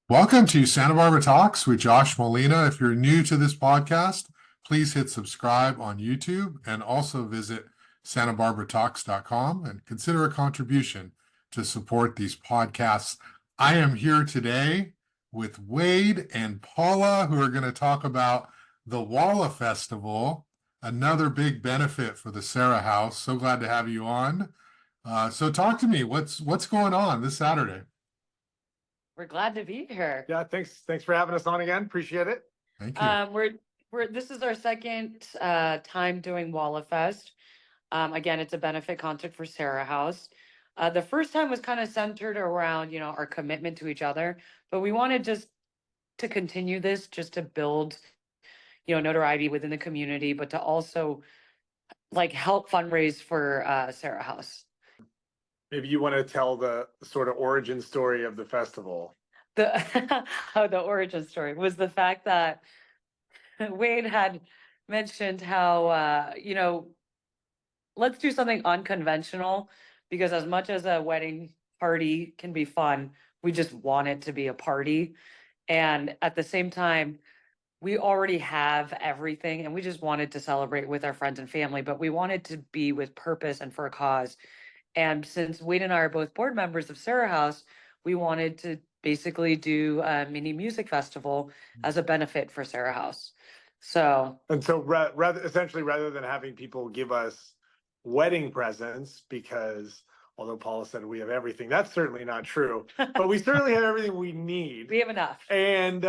Welcome to Santa Barbara Talks with Josh Molina. If you're new to this podcast, please hit subscribe on YouTube and also visit santabarbaratalks.com and consider a contribution to support these podcasts. I am here today with Wade and Paula, who are going to talk about the Waula Festival, another big benefit for the Sarah House. So glad to have you on. So talk to me. What's going on this Saturday? We're glad to be here. Yeah, thanks for having us on again. Appreciate it. Thank you. This is our second time doing Waula Fest. Again, it's a benefit concert for Sarah House. The first time was kind of centered around, our commitment to each other, but we wanted just to continue this, just to build, notoriety within the community, but to also help fundraise for Sarah House. Maybe you want to tell the sort of origin story of the festival. The origin story was the fact that Wade had mentioned how, let's do something unconventional, because as much as a wedding party can be fun, we just want it to be a party. And at the same time, we already have everything and we just wanted to celebrate with our friends and family, but we wanted to be with purpose and for a cause. And since Wade and I are both board members of Sarah House, we wanted to basically do a mini music festival as a benefit for Sarah House. So rather than having people give us wedding presents, because although Paula said we have everything, that's certainly not true. But we certainly have everything we need. We have enough. And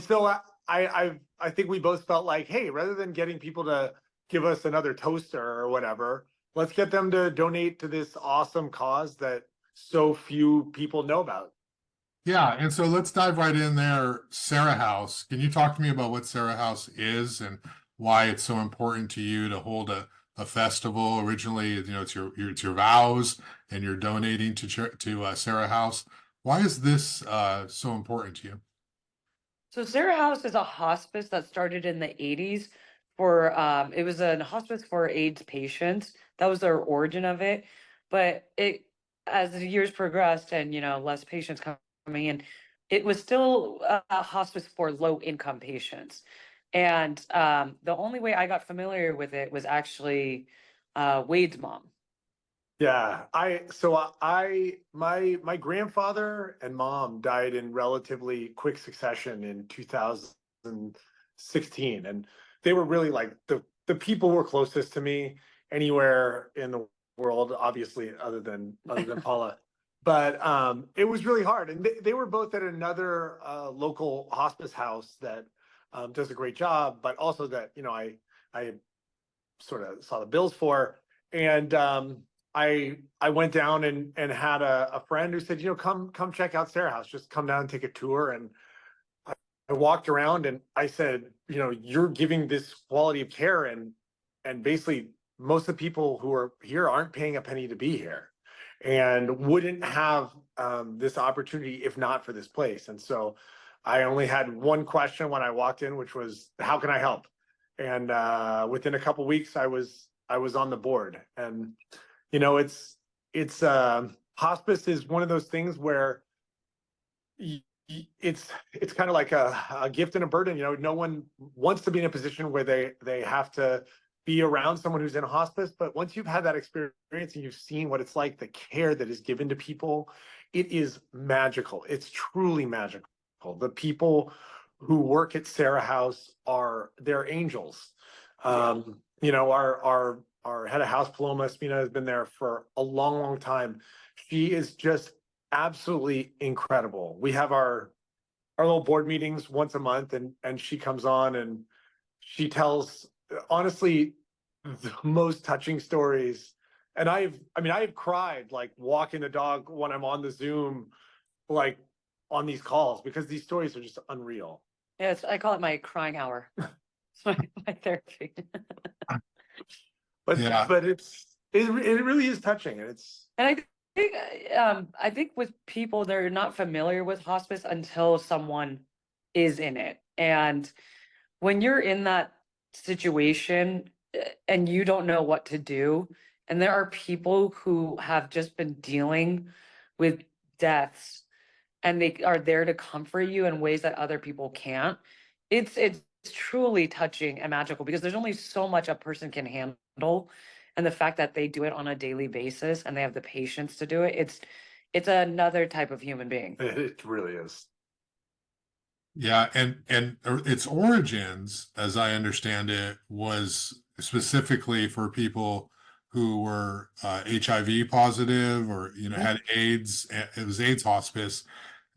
so I think we both felt like, hey, rather than getting people to give us another toaster or whatever, let's get them to donate to this awesome cause that so few people know about. Yeah, and so let's dive right in there. Sarah House. Can you talk to me about what Sarah House is and why it's so important to you to hold a festival? Originally, it's your vows, and you're donating to Sarah House. Why is this so important to you? So Sarah House is a hospice that started in the 80s for it was a hospice for AIDS patients. That was their origin of it. But as the years progressed and less patients coming in, it was still a hospice for low income patients. And the only way I got familiar with it was actually Wade's mom. Yeah, my grandfather and mom died in relatively quick succession in 2016, and they were really like the people who were closest to me anywhere in the world, obviously other than Paula. But it was really hard, and they were both at another local hospice house that does a great job, but also that I sort of saw the bills for, and I went down and had a friend who said, come check out Sarah House, just come down and take a tour. And I walked around and I said, you're giving this quality of care, and basically most of the people who are here aren't paying a penny to be here, and wouldn't have this opportunity if not for this place. And so I only had one question when I walked in, which was, how can I help? And within a couple of weeks, I was on the board. And it's hospice is one of those things where it's kind of like a gift and a burden. No one wants to be in a position where they have to be around someone who's in a hospice, but once you've had that experience and you've seen what it's like, the care that is given to people, it is magical. It's truly magical. The people who work at Sarah House they're angels. Our head of house, Paloma Espina, has been there for a long, long time. She is just absolutely incredible. We have our little board meetings once a month, and she comes on and she tells, honestly, the most touching stories. And I've cried like walking the dog when I'm on the Zoom, like on these calls, because these stories are just unreal. Yes, I call it my crying hour. It's my therapy. But Yeah. but it really is touching, and I think with people, they're not familiar with hospice until someone is in it. And when you're in that situation and you don't know what to do, and there are people who have just been dealing with deaths, and they are there to comfort you in ways that other people can't. It's truly touching and magical because there's only so much a person can handle. And the fact that they do it on a daily basis and they have the patience to do it, it's another type of human being. It really is. Yeah, and its origins, as I understand it, was specifically for people who were HIV positive or had AIDS. It was AIDS hospice.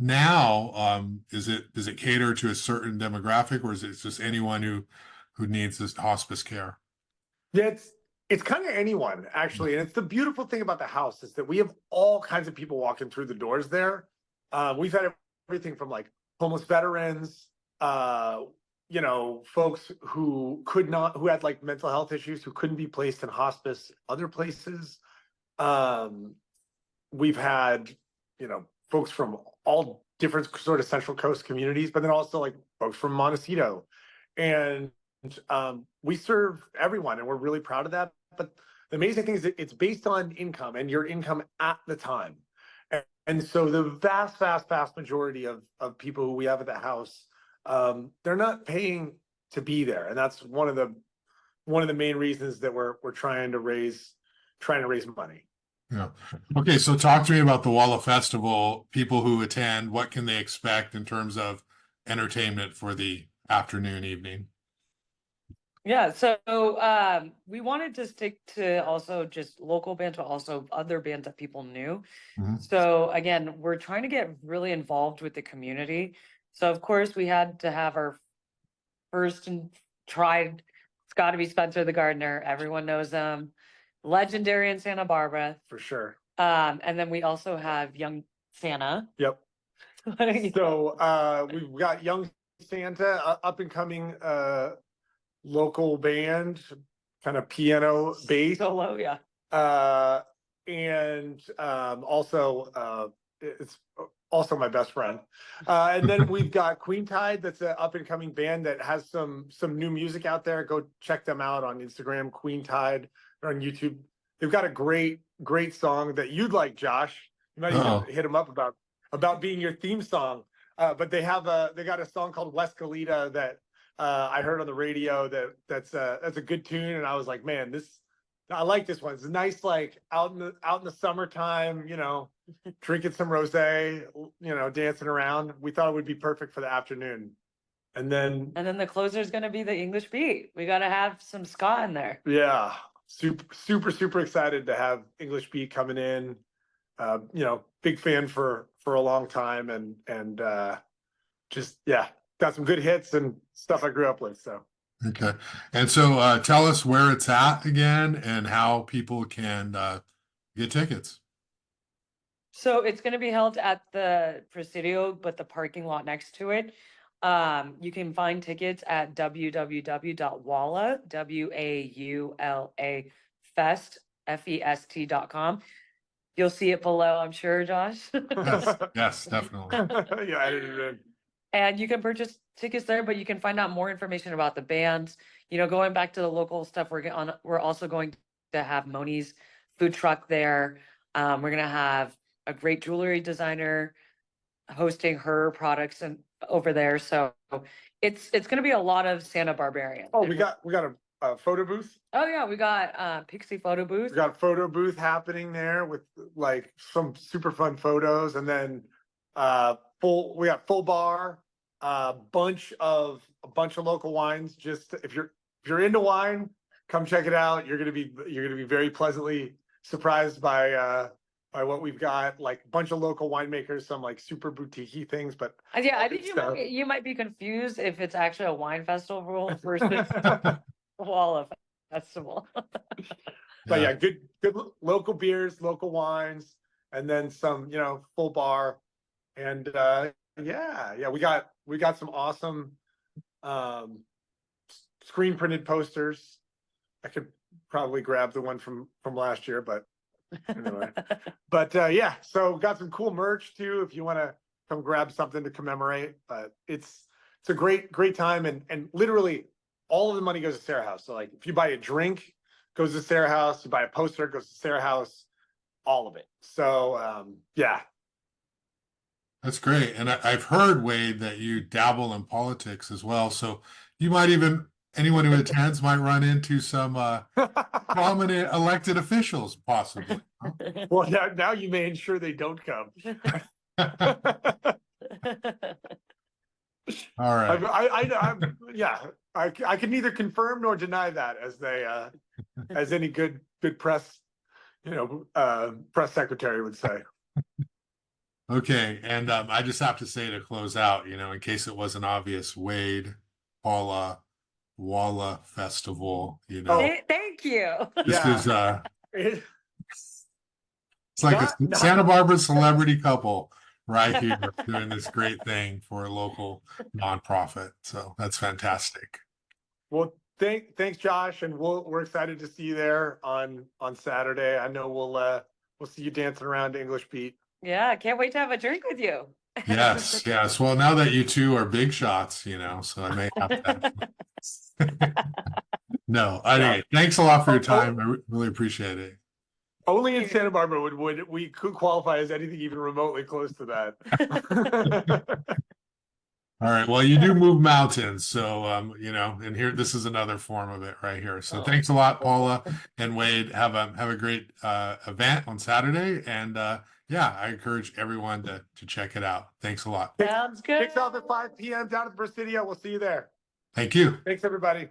Now, does it cater to a certain demographic, or is it just anyone who needs this hospice care? Yeah, it's kind of anyone actually, and it's the beautiful thing about the house is that we have all kinds of people walking through the doors there. We've had everything from like homeless veterans, folks who had like mental health issues who couldn't be placed in hospice other places. We've had folks from all different sort of Central Coast communities, but then also like folks from Montecito, and we serve everyone, and we're really proud of that. But the amazing thing is that it's based on income and your income at the time. And so the vast majority of people who we have at the house, they're not paying to be there. And that's one of the main reasons that we're trying to raise money. Yeah. Okay, so talk to me about the Waula Festival. People who attend, what can they expect in terms of entertainment for the afternoon, evening? Yeah, so we wanted to stick to also just local bands, but also other bands that people knew. Mhm. So again, we're trying to get really involved with the community. So of course we had to have our first and tried, it's got to be Spencer the Gardener. Everyone knows them. Legendary in Santa Barbara. For sure. And then we also have Young Santa. Yep. Why don't you- So we've got Young Santa, up and coming local band, kind of piano bass. Solo, yeah. And also it's also my best friend. And then we've got Queen Tide, that's an up and coming band that has some new music out there. Go check them out on Instagram, Queen Tide, or on YouTube. They've got a great song that you'd like, Josh. You might even hit them up about being your theme song. But they got a song called West Galita that I heard on the radio that's a good tune, and I was like, man, I like this one. It's nice, like out in the summertime, drinking some rosé, dancing around. We thought it would be perfect for the afternoon. And then the closer is going to be the English Beat. We got to have some ska in there. Yeah, super excited to have English Beat coming in. Big fan for a long time, and just got some good hits and stuff I grew up with. So Okay. And so tell us where it's at again and how people can get tickets. So it's going to be held at the Presidio, but the parking lot next to it. You can find tickets at www.waula, WAULA fest.com. You'll see it below, I'm sure, Josh. Yes, definitely. Yeah, I edited it. And you can purchase tickets there, but you can find out more information about the bands. Going back to the local stuff, we're also going to have Moni's food truck there. We're gonna have a great jewelry designer hosting her products and over there. So it's gonna be a lot of Santa Barbarian. Oh, we got a photo booth. Oh yeah, we got Pixie photo booth. We got a photo booth happening there with like some super fun photos, and then we got full bar, a bunch of local wines. Just if you're into wine, come check it out. You're gonna be very pleasantly surprised by what we've got. Like a bunch of local winemakers, some like super boutique-y things, but Yeah, I think you might be confused if it's actually a wine festival versus Waula Festival. But yeah, good local beers, local wines, and then some, full bar. And we got some awesome screen printed posters. I could probably grab the one from last year, but anyway. But so got some cool merch too if you want to come grab something to commemorate. But it's a great time, and literally all of the money goes to Sarah House. So like if you buy a drink, goes to Sarah House. You buy a poster, goes to Sarah House. All of it. So That's great. And I've heard, Wade, that you dabble in politics as well. So you might even, anyone who attends might run into some prominent elected officials, possibly. huh? Well, now you may ensure they don't come. All right. Yeah, I can neither confirm nor deny that, as they, as any good press, press secretary would say. Okay. And I just have to say to close out, in case it wasn't obvious, Wade, Paula, Waula Festival, Oh. Thank you. this Yeah. is It- it's like a Not- Santa Barbara celebrity couple right here doing this great thing for a local nonprofit. So that's fantastic. Well, thanks, Josh, and we're excited to see you there on Saturday. I know we'll see you dancing around English Pete. Yeah, can't wait to have a drink with you. Yes, yes. Well, now that you two are big shots, so I may have to. No, anyway, thanks a lot for your time. I really appreciate it. Only in Santa Barbara would we could qualify as anything even remotely close to that. All right. Well, you do move mountains, so and here this is another form of it right here. So thanks a lot, Paula and Wade. Have a great event on Saturday, and yeah, I encourage everyone to check it out. Thanks a lot. Sounds good. Kicks off at 5 p.m. down at the Presidio. We'll see you there. Thank you. Thanks, everybody.